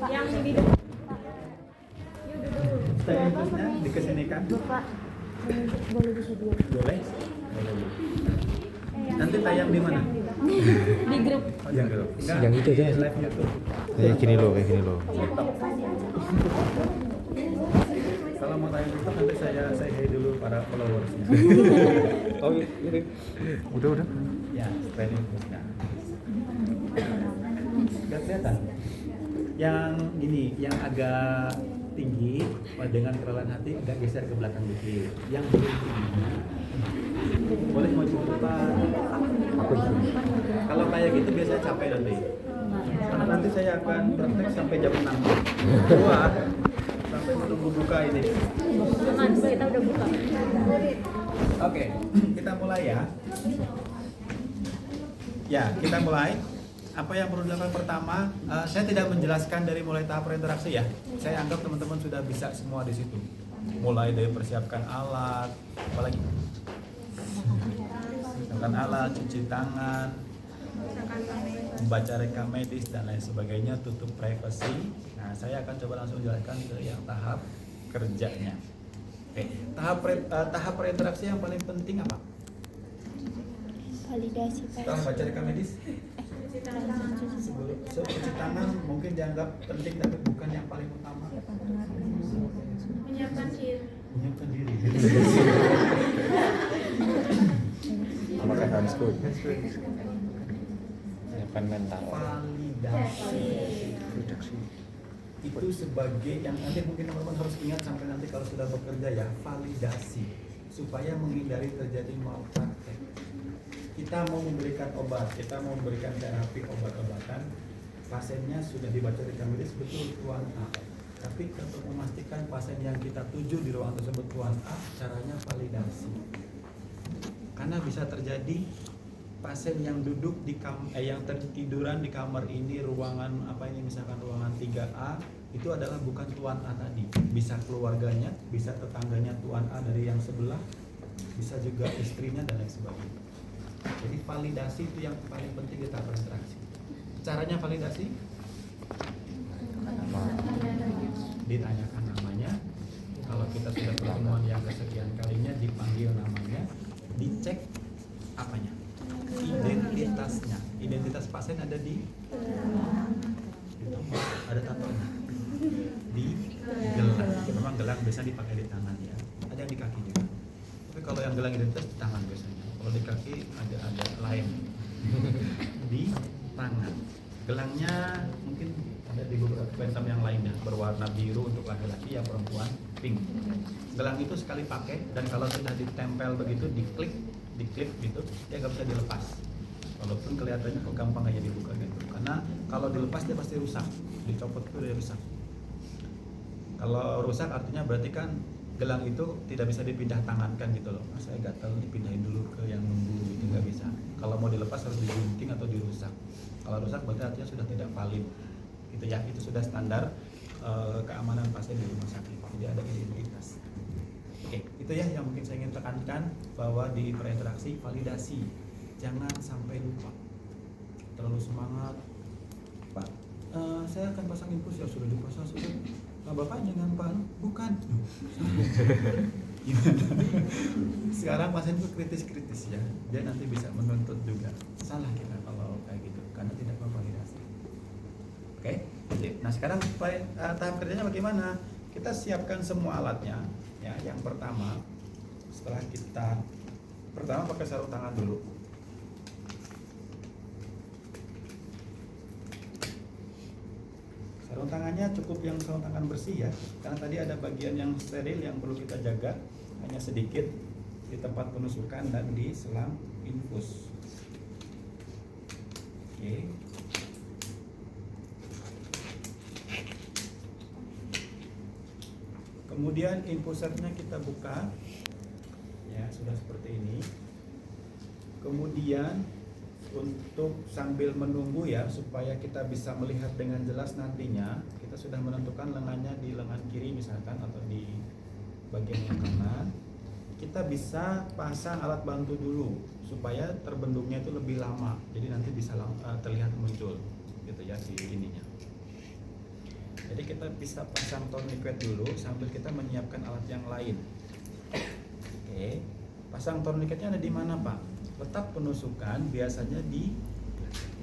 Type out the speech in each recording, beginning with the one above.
Yang di depan. Stadiumnya dikesinikan. Bapak, boleh bisa diam. Boleh? Nanti tayang di mana? Di grup. Yang grup. Yang itu aja. Live YouTube. Kayak gini loh. Kalau mau tayang YouTube nanti saya say dulu para followersnya. Oh iya. Udah. Ya, training. Nah. Gak kelihatan. Yang ini, yang agak tinggi dengan kerelaan hati agak geser ke belakang dikit. Yang belum tinggi. Boleh maju ke depan. Kalau kayak gitu biasanya capek nanti. Karena nanti saya akan praktek sampai jam 6. Wah, sampai menunggu buka ini. Aman, kita udah buka. Oke, kita mulai ya. Ya, kita mulai. Apa yang perlu dilakukan pertama, saya tidak menjelaskan dari mulai tahap berinteraksi ya. Saya anggap teman-teman sudah bisa semua di situ. Mulai dari persiapkan alat, apalagi persiapkan alat, cuci tangan, membaca rekam medis dan lain sebagainya, tutup privasi. Nah, saya akan coba langsung jelaskan ke yang tahap kerjanya. Oke, tahap berinteraksi yang paling penting apa? Validasi Setelah baca rekam medis, sebelum cuci tangan mungkin dianggap penting tapi bukan yang paling utama. menyiapkan diri. Menyiapkan diri. Memakai handphone. Siapkan mental. Validasi itu sebagai yang nanti mungkin teman-teman harus ingat sampai nanti kalau sudah bekerja ya, validasi supaya menghindari terjadi malpraktek. Kita mau memberikan obat, kita mau memberikan terapi obat-obatan, pasiennya sudah dibaca rekam medis betul Tuan A. Tapi untuk memastikan pasien yang kita tuju di ruangan tersebut Tuan A, caranya validasi. Karena bisa terjadi pasien yang duduk di yang tertiduran di kamar ini, ruangan apa ini misalkan ruangan 3A, itu adalah bukan Tuan A tadi. Bisa keluarganya, bisa tetangganya Tuan A dari yang sebelah, bisa juga istrinya dan lain sebagainya. Jadi validasi itu yang paling penting kita berinteraksi. Caranya validasi? Ditanyakan namanya. Kalau kita sudah pertemuan yang kesekian kalinya, dipanggil namanya, dicek apanya? Identitasnya. Identitas pasien ada di ada tatonya. Di gelang. Memang gelang biasa dipakai di tangan ya. Ada yang di kaki juga. Tapi kalau yang gelang identitas di tangan biasanya. Kalau di kaki ada lain. Di tangan. Gelangnya mungkin ada di beberapa phantom yang lainnya, berwarna biru untuk laki-laki, yang perempuan pink. Gelang itu sekali pakai dan kalau sudah ditempel begitu, diklip gitu, dia nggak bisa dilepas. Walaupun kelihatannya kok gampang aja dibuka gitu. Karena kalau dilepas dia pasti rusak, dicopot itu dia rusak. Kalau rusak artinya berarti kan gelang itu tidak bisa dipindah tangankan gitu loh. Nah, saya gatel dipindahin dulu ke yang nunggu gitu, nggak bisa. Kalau mau dilepas harus digunting atau dirusak. Kalau rusak berarti artinya sudah tidak valid. Gitu ya, itu sudah standar keamanan pasien di rumah sakit. Jadi ada identitas. Oke, itu ya yang mungkin saya ingin tekankan bahwa di berinteraksi validasi jangan sampai lupa. Terlalu semangat, Pak. Saya akan pasang infus ya, sudah dipasang sudah. Nah, Bapak jangan Pak, bukan. Gimana? Sekarang pasien itu kritis ya, dia nanti bisa menuntut juga. Salah kita kalau kayak gitu, karena tidak memvalidasi. Oke, nah sekarang tahap kerjanya bagaimana? Kita siapkan semua alatnya. Ya, yang pertama, setelah kita pakai sarung tangan dulu. Sarung tangannya cukup yang sarung tangan bersih ya, karena tadi ada bagian yang steril yang perlu kita jaga, hanya sedikit di tempat penusukan dan di selang infus. Oke. Kemudian infusernya kita buka, ya sudah seperti ini. Kemudian untuk sambil menunggu ya supaya kita bisa melihat dengan jelas nantinya, kita sudah menentukan lengannya di lengan kiri misalkan atau di bagian yang kanan. Kita bisa pasang alat bantu dulu supaya terbendungnya itu lebih lama, jadi nanti bisa terlihat muncul gitu ya si ininya. Jadi kita bisa pasang tourniquet dulu sambil kita menyiapkan alat yang lain. Oke, pasang tourniquetnya ada di mana Pak? Letak penusukan biasanya di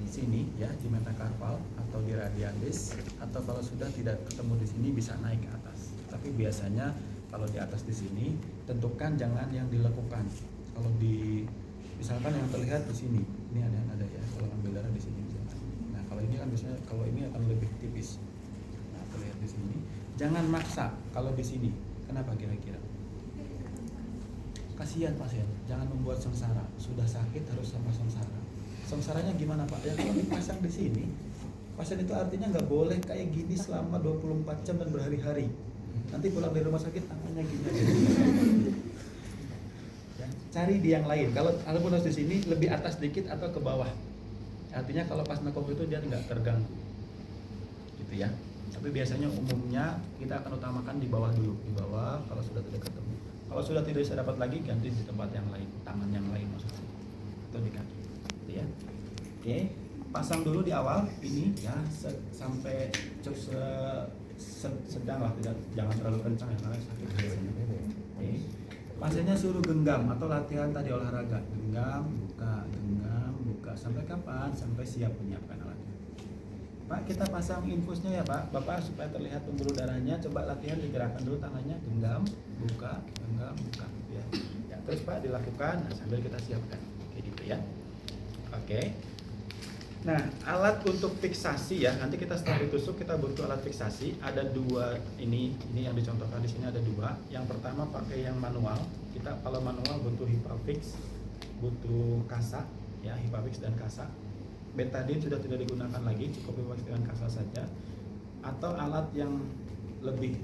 sini ya, di metacarpal atau di radialis, atau kalau sudah tidak ketemu di sini bisa naik ke atas. Tapi biasanya kalau di atas di sini, tentukan jangan yang dilekukan. Kalau di misalkan yang terlihat di sini, ini ada ya. Kalau ambil darah di sini misalkan. Nah kalau ini kan biasanya kalau ini akan lebih tipis. Nah terlihat di sini. Jangan maksa kalau di sini. Kenapa kira-kira? Kasihan pasien. Jangan membuat sengsara. Sudah sakit harus sama sengsara. Sengsaranya gimana Pak? Ya kalau dipasang di sini, pasien itu artinya nggak boleh kayak gini selama 24 jam dan berhari-hari. Nanti pulang dari rumah sakit tangannya gini. Ya, cari di yang lain. Kalau harus di sini lebih atas dikit atau ke bawah. Artinya kalau pas nekop itu dia nggak terganggu, gitu ya. Tapi biasanya umumnya kita akan utamakan di bawah dulu, di bawah. Kalau sudah tidak ketemu, kalau sudah tidak bisa dapat lagi ganti di tempat yang lain, tangan yang lain maksudnya, atau di kaki, gitu ya. Oke, pasang dulu di awal ini ya sampai sedang lah, jangan terlalu kencang ya karena sakit biasanya. Oke. Pasiennya suruh genggam atau latihan tadi olahraga, genggam, buka sampai kapan? Sampai siap menyiapkan alatnya. Pak, kita pasang infusnya ya Pak, Bapak supaya terlihat pembuluh darahnya. Coba latihan digerakkan dulu tangannya, genggam, buka, ya. Ya terus Pak dilakukan sambil kita siapkan, kayak gitu ya. Oke. Nah, alat untuk fiksasi ya, nanti kita setelah ditusuk kita butuh alat fiksasi. Ada dua, ini yang dicontohkan di sini ada dua. Yang pertama pakai yang manual. Kita kalau manual butuh HipaFix, butuh kasa, ya HipaFix dan kasa. Betadine sudah tidak digunakan lagi, cukup HipaFix dengan kasa saja. Atau alat yang lebih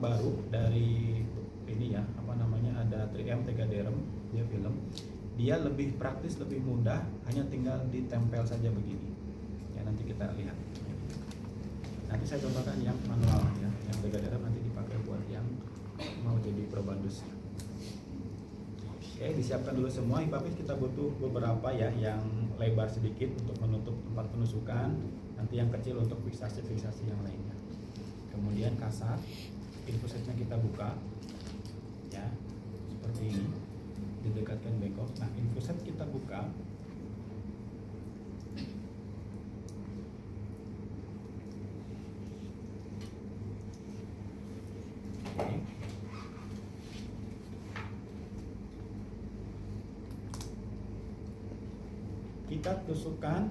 baru dari ini ya, apa namanya, ada 3M Tegaderm, dia film. Dia lebih praktis, lebih mudah, hanya tinggal ditempel saja begini. Ya nanti kita lihat. Nanti saya contohkan yang manual ya, yang Tegaderm nanti dipakai buat yang mau jadi probandus. Oke, disiapkan dulu semua. HipaFix kita butuh beberapa ya, yang lebar sedikit untuk menutup tempat penusukan, nanti yang kecil untuk fiksasi yang lainnya. Kemudian kasa, infusetnya kita buka, ya seperti ini. Didekatkan bengkok. Nah, infuset kita buka. Oke. Kita tusukkan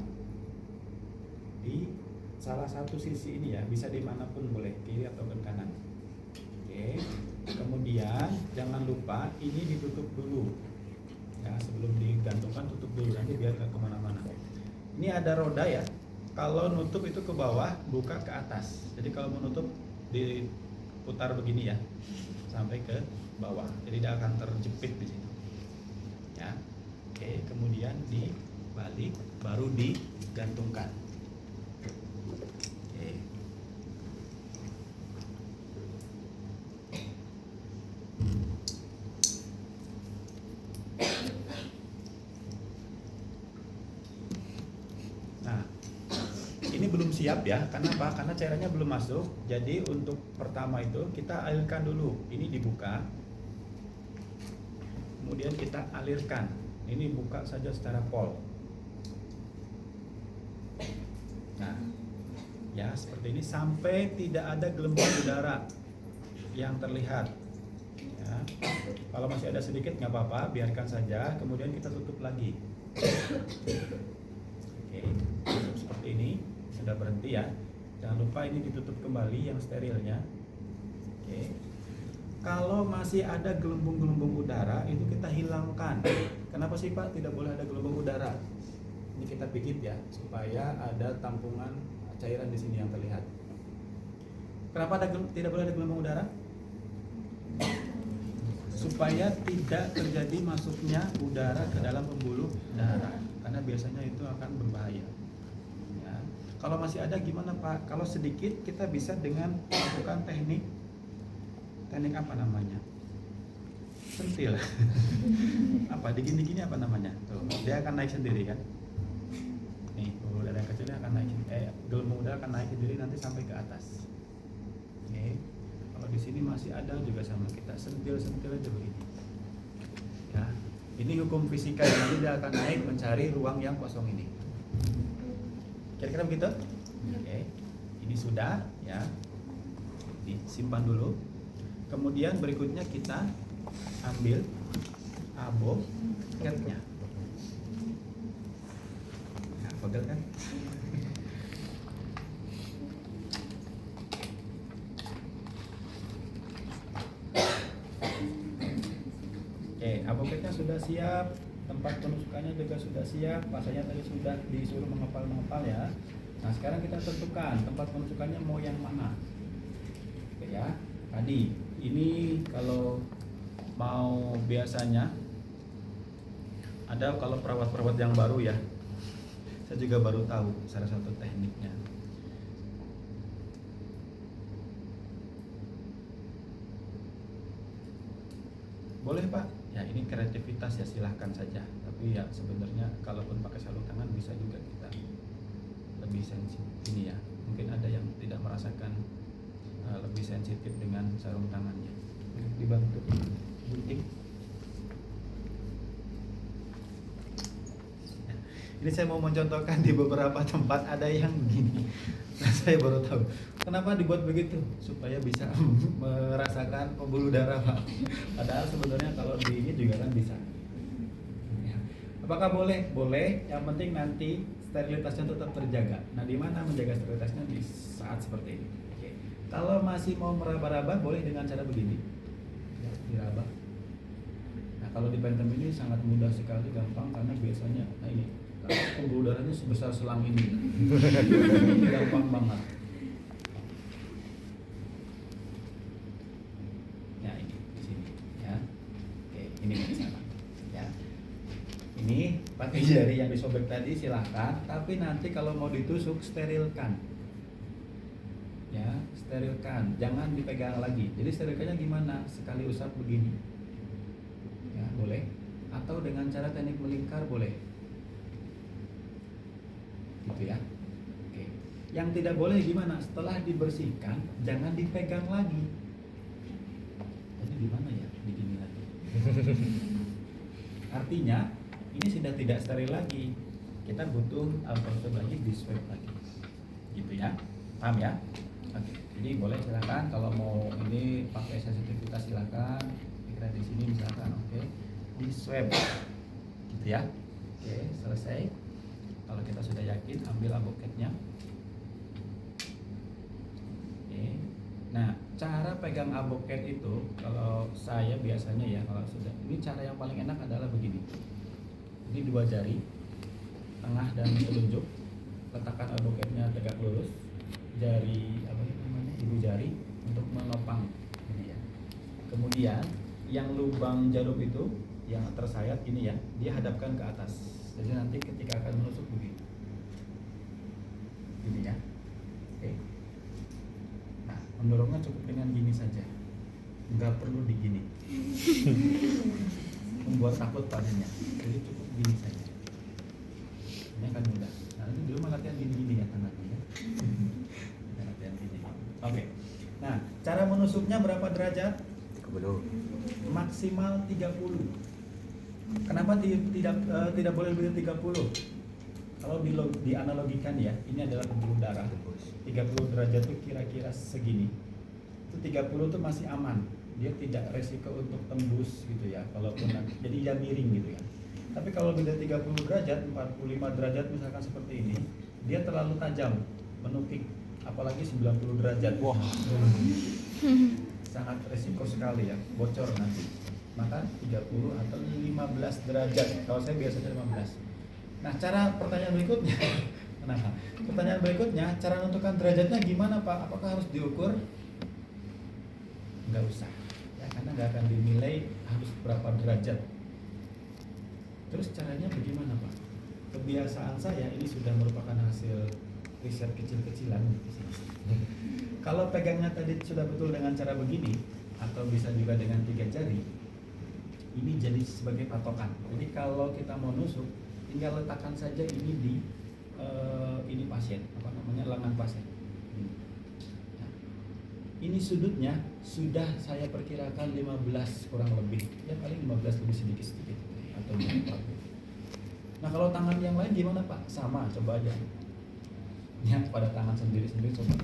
di salah satu sisi ini ya, bisa dimanapun boleh, kiri atau ke kanan. Oke. Kemudian jangan lupa ini ditutup dulu ya, sebelum digantungkan tutup dulu nanti biar nggak kemana-mana. Ini ada roda ya, kalau nutup itu ke bawah, buka ke atas. Jadi kalau menutup diputar begini ya sampai ke bawah, jadi dia akan terjepit di situ ya. Oke, kemudian dibalik baru digantungkan. Belum siap ya, karena apa? Karena cairannya belum masuk. Jadi untuk pertama itu kita alirkan dulu. Ini dibuka, kemudian kita alirkan. Ini buka saja secara pol. Nah, ya seperti ini sampai tidak ada gelembung udara yang terlihat. Ya. Kalau masih ada sedikit nggak apa-apa, biarkan saja. Kemudian kita tutup lagi. Oke, tutup seperti ini. Sudah berhenti ya, jangan lupa ini ditutup kembali yang sterilnya. Oke. Kalau masih ada gelembung-gelembung udara itu kita hilangkan. Kenapa sih Pak tidak boleh ada gelembung udara? Ini kita pijit ya supaya ada tampungan cairan di sini yang terlihat. Kenapa tidak boleh ada gelembung udara? Supaya tidak terjadi masuknya udara ke dalam pembuluh darah, karena biasanya itu akan berbahaya. Kalau masih ada gimana Pak? Kalau sedikit kita bisa dengan melakukan teknik apa namanya? Sentil. Apa digini-gini apa namanya? Tuh, dia akan naik sendiri kan? Nih, pembuluh darah yang kecilnya akan naik. Gelembung udara akan naik sendiri nanti sampai ke atas. sini masih ada juga sama kita, sentil-sentil aja begini. Ya, ini hukum fisika yang nanti dia akan naik mencari ruang yang kosong ini. Kira-kira begitu? Oke, ini sudah ya, disimpan dulu. Kemudian berikutnya kita ambil aboketnya. Nah, pegel kan? Oke, aboketnya sudah siap, tempat penusukannya juga sudah siap, pasanya tadi sudah disuruh menghafal ya. Nah, sekarang kita tentukan tempat penusukannya mau yang mana. Oke ya, tadi ini kalau mau biasanya ada kalau perawat-perawat yang baru ya, saya juga baru tahu salah satu tekniknya. Boleh Pak, ya ini kreativitas ya, silahkan saja. Tapi ya sebenarnya kalaupun pakai sarung tangan bisa juga kita lebih sensitif ini ya. Mungkin ada yang tidak merasakan lebih sensitif dengan sarung tangannya. Dibantu gunting. Ini saya mau mencontohkan di beberapa tempat ada yang gini. Nah, saya baru tahu kenapa dibuat begitu, supaya bisa merasakan pembuluh darah Pak. Padahal sebenarnya kalau di ini juga kan bisa. Ya. Apakah boleh? Boleh. Yang penting nanti sterilitasnya tetap terjaga. Nah, di mana menjaga sterilitasnya di saat seperti ini? Oke. Kalau masih mau meraba-raba, boleh dengan cara begini. Ya, diraba. Nah, kalau di Phantom ini sangat mudah sekali, gampang karena biasanya ini pembuluh darahnya sebesar selang ini. Gampang banget. Ya ini di sini ya. Oke, ini di sana. Ya. Ini pakai jari yang disobek tadi silahkan, tapi nanti kalau mau ditusuk sterilkan. Ya, sterilkan. Jangan dipegang lagi. Jadi sterilkannya gimana? Sekali usap begini. Ya, boleh. Atau dengan cara teknik melingkar boleh. Gitu ya. Oke. Yang tidak boleh gimana? Setelah dibersihkan jangan dipegang lagi. Jadi gimana ya? Begini lagi. Artinya ini sudah tidak steril lagi. Kita butuh alkohol lagi, di swab lagi. Gitu ya. Paham ya? Oke. Jadi boleh silakan kalau mau ini pakai sensitivitas silakan. Kira di sini misalkan oke. Di swab. Gitu ya. Oke, selesai. Kalau kita sudah yakin, ambil aboketnya. Oke. Nah, cara pegang aboket itu, kalau saya biasanya ya, kalau sudah ini cara yang paling enak adalah begini. Ini dua jari, tengah dan telunjuk, letakkan aboketnya tegak lurus. Jari apa namanya, ibu jari untuk menopang ini ya. Kemudian yang lubang jarum itu yang tersayat ini ya, dia hadapkan ke atas. Jadi nanti ketika akan menusuk begini, gini ya. Oke. Nah, mendorongnya cukup dengan gini saja, nggak perlu digini. Membuat takut padanya. Jadi cukup gini saja. Ini akan mudah. Nah, nanti dulu latihan gini-gini ya tangannya ya. Kita latihan gini. Oke. Nah, cara menusuknya berapa derajat? 30. Maksimal 30. Kenapa tidak boleh lebih dari 30? Kalau dianalogikan ya, ini adalah pembuluh darah. 30 derajat itu kira-kira segini. Itu 30 itu masih aman. Dia tidak resiko untuk tembus gitu ya. Kalaupun jadi dia miring gitu ya. Tapi kalau lebih dari 30 derajat, 45 derajat misalkan seperti ini, dia terlalu tajam, menukik. Apalagi 90 derajat. Wah. Sangat resiko sekali ya, bocor nanti. Maka 30 atau 15 derajat. Kalau saya biasanya 15. Nah, pertanyaan berikutnya. Nah, pertanyaan berikutnya, cara menentukan derajatnya gimana Pak? Apakah harus diukur? Nggak usah. Ya, karena nggak akan dinilai harus berapa derajat. Terus caranya bagaimana Pak? Kebiasaan saya ini sudah merupakan hasil riset kecil-kecilan di sini. Kalau pegangnya tadi sudah betul dengan cara begini, atau bisa juga dengan 3 jari, ini jadi sebagai patokan. Jadi kalau kita mau nusuk, tinggal letakkan saja ini di ini pasien, apa namanya, lengan pasien. Nah, ini sudutnya sudah saya perkirakan 15 kurang lebih, ya paling 15 lebih sedikit atau berapa. Nah kalau tangan yang lain gimana Pak? Sama, coba aja ya, pada tangan sendiri-sendiri coba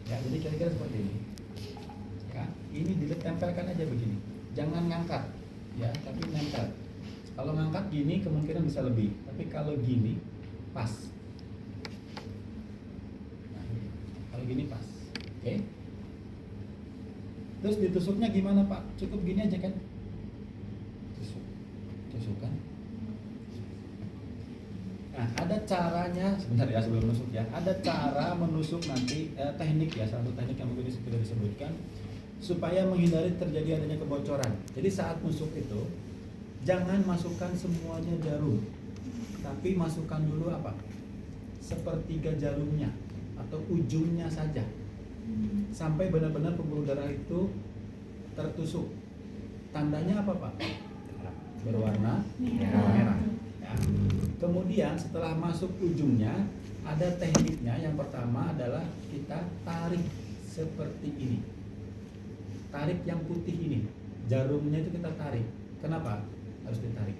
ya. Jadi kira-kira seperti ini ya, ini ditempelkan aja begini, jangan ngangkat ya, tapi nempel. Kalau ngangkat gini kemungkinan bisa lebih, tapi kalau gini pas. Nah, kalau gini pas, oke. Terus ditusuknya gimana Pak? Cukup gini aja kan? Tusuk kan? Nah, ada caranya, sebentar ya sebelum menusuk ya. Ada cara menusuk nanti, teknik ya, satu teknik yang mungkin sudah disebutkan supaya menghindari terjadi adanya kebocoran. Jadi saat nusuk itu jangan masukkan semuanya jarum, tapi masukkan dulu apa? Sepertiga jarumnya atau ujungnya saja. Sampai benar-benar pembuluh darah itu tertusuk. Tandanya apa Pak? Berwarna merah. Ya. Kemudian setelah masuk ujungnya ada tekniknya. Yang pertama adalah kita tarik seperti ini. Tarik yang putih ini. Jarumnya itu kita tarik. Kenapa harus ditarik?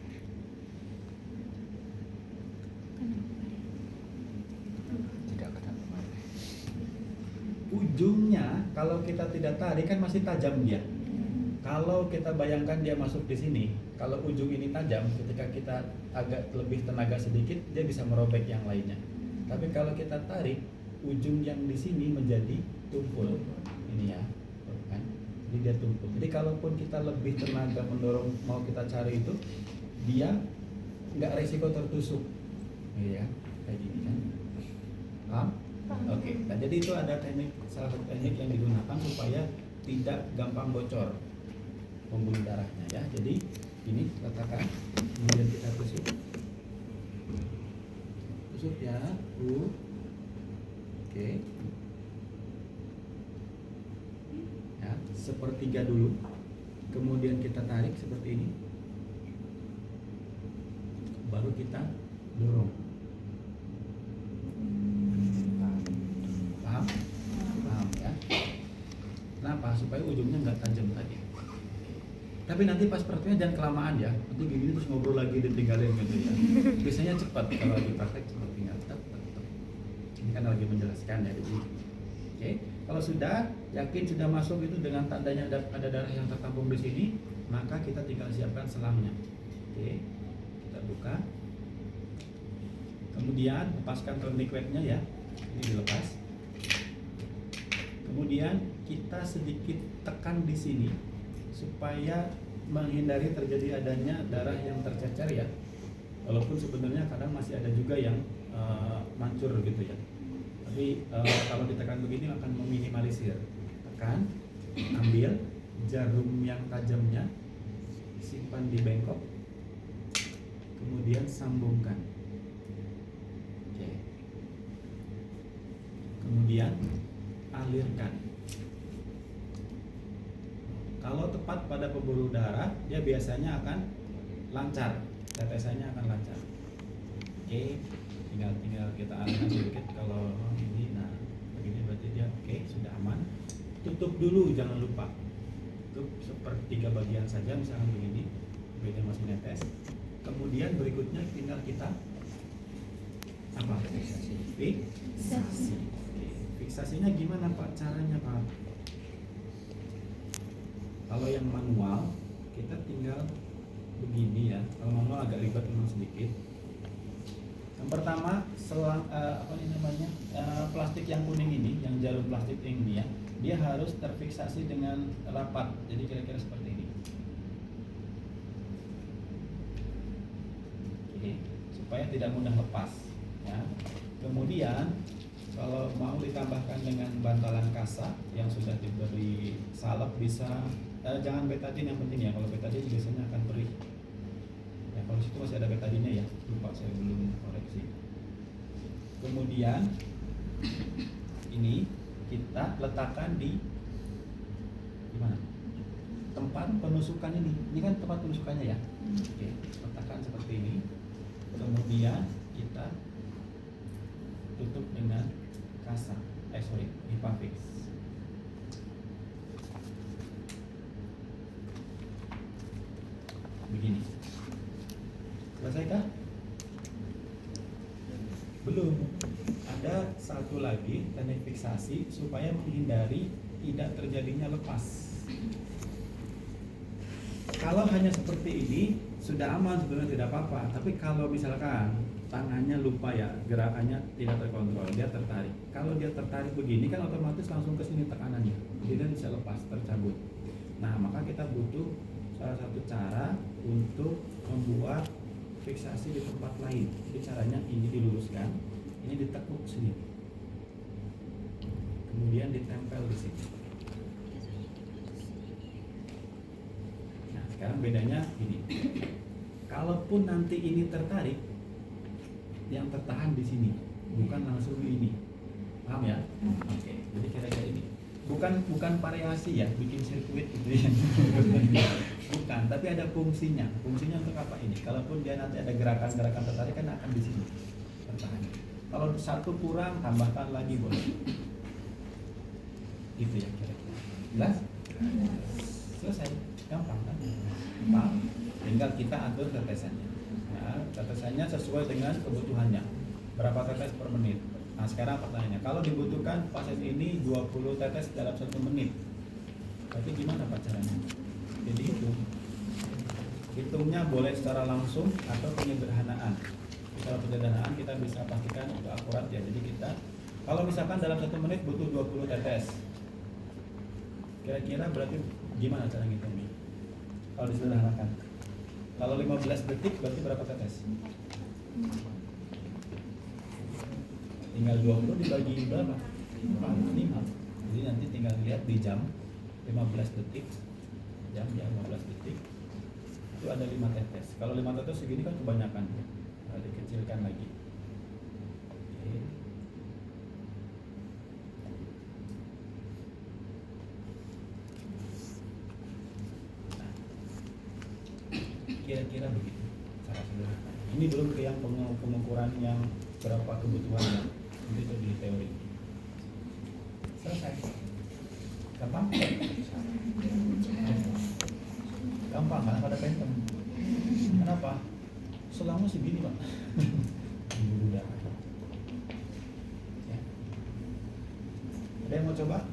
Ujungnya kalau kita tidak tarik kan masih tajam dia. Kalau kita bayangkan dia masuk di sini, kalau ujung ini tajam, ketika kita agak lebih tenaga sedikit, dia bisa merobek yang lainnya. Tapi kalau kita tarik, ujung yang di sini menjadi tumpul. Ini ya, kan? Jadi dia tumpul. Jadi kalaupun kita lebih tenaga mendorong, mau kita cari itu, dia nggak resiko tertusuk, ya, kayak gini kan? Paham? Oke, nah jadi itu ada teknik, salah satu teknik yang digunakan supaya tidak gampang bocor pembuluh darahnya ya. Jadi ini letakkan, kemudian kita tusuk ya, oke, ya sepertiga dulu, kemudian kita tarik seperti ini, baru kita dorong. Paham ya? Kenapa? Supaya ujungnya nggak tajam tadi. Tapi nanti pas prakteknya jangan kelamaan ya. Nanti gini terus ngobrol lagi dan tinggalin gitu ya. Biasanya cepat kalau lagi praktek seperti tinggal. Ini kan lagi menjelaskan ya. Jadi, oke. Kalau sudah yakin sudah masuk itu dengan tandanya ada darah yang tertampung di sini, maka kita tinggal siapkan selangnya. Oke. Kita buka. Kemudian lepaskan tourniquet wetnya ya. Ini dilepas. Kemudian kita sedikit tekan di sini supaya menghindari terjadi adanya darah yang tercecer ya. Walaupun sebenarnya kadang masih ada juga yang mancur gitu ya. Tapi kalau ditekan begini akan meminimalisir. Tekan, ambil jarum yang tajamnya, simpan di bengkok, kemudian sambungkan. Oke. Kemudian alirkan. Kalau tepat pada pembuluh darah, dia biasanya akan lancar, tetesannya akan lancar. Oke, tinggal kita alirkan sedikit. Kalau ini, nah begini berarti dia oke, sudah aman. Tutup dulu, jangan lupa. Tutup sepertiga bagian saja, misalkan begini, bagian masih netes. Kemudian berikutnya tinggal kita apa? Fiksasi. Fiksasinya gimana Pak? Caranya Pak? Kalau yang manual kita tinggal begini ya. Kalau manual agak ribet memang sedikit. Yang pertama selang apa ini namanya plastik yang kuning ini, yang jarum plastik ini ya, dia harus terfiksasi dengan rapat. Jadi kira-kira seperti ini. Oke, supaya tidak mudah lepas. Ya. Kemudian kalau mau ditambahkan dengan bantalan kasa yang sudah diberi salep bisa, jangan betadine yang penting ya. Kalau betadine biasanya akan perih. Ya, kalau situ masih ada betadine ya, lupa saya belum koreksi. Kemudian ini kita letakkan di mana? Tempat penusukan ini. Ini kan tempat penusukannya ya. Oke, letakkan seperti ini. Kemudian kita tutup dengan kasa, Hipafix. begini. Selesai kah? Belum. Ada satu lagi teknik fiksasi supaya menghindari tidak terjadinya lepas. Kalau hanya seperti ini sudah aman sebenarnya, tidak apa-apa. Tapi kalau misalkan tangannya lupa ya, gerakannya tidak terkontrol, dia tertarik. Kalau dia tertarik begini kan otomatis langsung ke sini tekanannya, jadi dia bisa lepas, tercabut. Nah, maka kita butuh salah satu cara untuk membuat fiksasi di tempat lain. Jadi caranya ini diluruskan, ini ditekuk sini, kemudian ditempel di sini. Nah, sekarang bedanya ini. Kalaupun nanti ini tertarik, yang tertahan di sini, bukan langsung di ini. Paham ya? Oke. Jadi kira-kira ini. Bukan variasi ya, bikin sirkuit gitu ya. Bukan, tapi ada fungsinya. Fungsinya untuk apa ini? Kalaupun dia nanti ada gerakan-gerakan tertarik kan akan di sini tertahan. Kalau satu kurang, tambahkan lagi boleh. Itu ya kira-kira. Jelas? Selesai. Gampang kan? Gampang. Tinggal kita atur tetesannya. Nah, tetesannya sesuai dengan kebutuhannya. Berapa tetes per menit? Nah, sekarang pertanyaannya, kalau dibutuhkan pasien ini 20 tetes dalam 1 menit, berarti gimana Pak caranya? Jadi hitungnya boleh secara langsung atau penyederhanaan. Secara penyederhanaan kita bisa pastikan itu akurat ya. Jadi kita, kalau misalkan dalam 1 menit butuh 20 tetes, kira-kira berarti gimana cara ngitungnya? Kalau disederhanakan, kalau 15 detik berarti berapa tetes? Tinggal 20 dibagi berapa? 5. Jadi nanti tinggal lihat di jam 15 detik. Jam 15 detik itu ada 5 tetes. Kalau 5 tetes segini kan kebanyakan. Dikecilkan lagi. Oke. Nah, kira-kira begitu cara sederhana. Ini belum ke yang pengukuran yang berapa kebutuhannya. Itu di teori. Selesai. Gampang? Gampang karena pada phantom. Kenapa? Selama segini Pak. Udah. Ya. Ada yang mau coba?